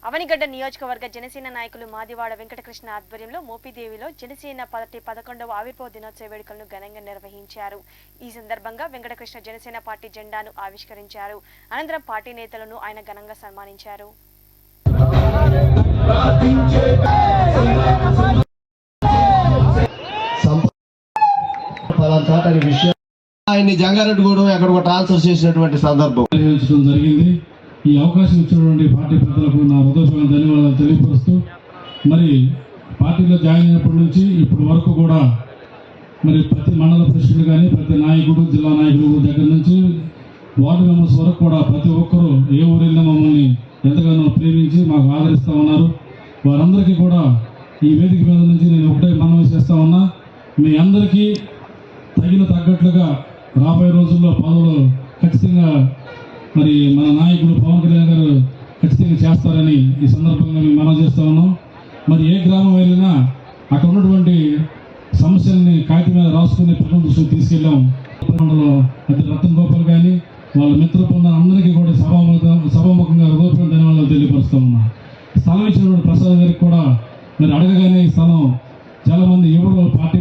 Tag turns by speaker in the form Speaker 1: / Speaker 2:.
Speaker 1: అవనిగడ్డ నియోజకవర్గ జనసేన నాయకులు మాదివాడ వెంకటకృష్ణ ఆధ్వర్యంలో మోపిదేవిలో జనసేన పార్టీ 11వ ఆవిర్భావ దినోత్సవ వేడుకలను ఘనంగా నిర్వహించారు. ఈ సందర్భంగా వెంకటకృష్ణ జనసేన పార్టీ జెండాను ఆవిష్కరించారు. అనంతరం పార్టీ నేతలను ఆయన ఘనంగా సన్మానించారు.
Speaker 2: ఆయన్ని జంగారెడ్డిగూడెం ఎక్కడికో ట్రాన్స్ఫర్ చేసినటువంటి సందర్భం
Speaker 3: జరిగింది. ఈ అవకాశం ఇచ్చినటువంటి పార్టీ పెద్దలకు నా హృదయపూర్వక ధన్యవాదాలు తెలియపరుస్తూ, మరి పార్టీలో జాయిన్ అయినప్పటి నుంచి ఇప్పటి వరకు కూడా మరి ప్రతి మండల ప్రెసిడెంట్ కానీ ప్రతి నాయకుడు జిల్లా నాయకుడు దగ్గర నుంచి వార్డు మెంబర్స్ వరకు కూడా ప్రతి ఒక్కరూ ఏ ఊరిలో మమ్మల్ని ఎంతగానో ప్రేమించి మాకు ఆదరిస్తూ ఉన్నారు. వారందరికీ కూడా ఈ వేదిక మీద నుంచి నేను ఒకటే మనవి చేస్తూ ఉన్నా, మీ అందరికీ తగ్గట్లుగా రాబోయే రోజుల్లో పదవులు ఖచ్చితంగా మరి మన నాయకులు పవన్ కళ్యాణ్ గారు ఖచ్చితంగా చేస్తారని ఈ సందర్భంగా మేము మనం చేస్తూ ఉన్నాం. మరి ఏ గ్రామం వెళ్ళినా అక్కడ ఉన్నటువంటి సమస్యల్ని కాగితం మీద రాసుకుని ప్రజల దృష్టికి తీసుకెళ్ళాం. అది రతన్ గోపాల్ కానీ వాళ్ళ మిత్ర బృందం అందరికీ కూడా సభాముఖంగా హృదయపూర్వక ధన్యవాదాలు తెలియపరుస్తూ ఉన్నా. స్థలం ఇచ్చినటువంటి ప్రసాద్ గారికి కూడా మరి అడగగానే ఈ స్థలం చాలామంది ఎవరు పార్టీ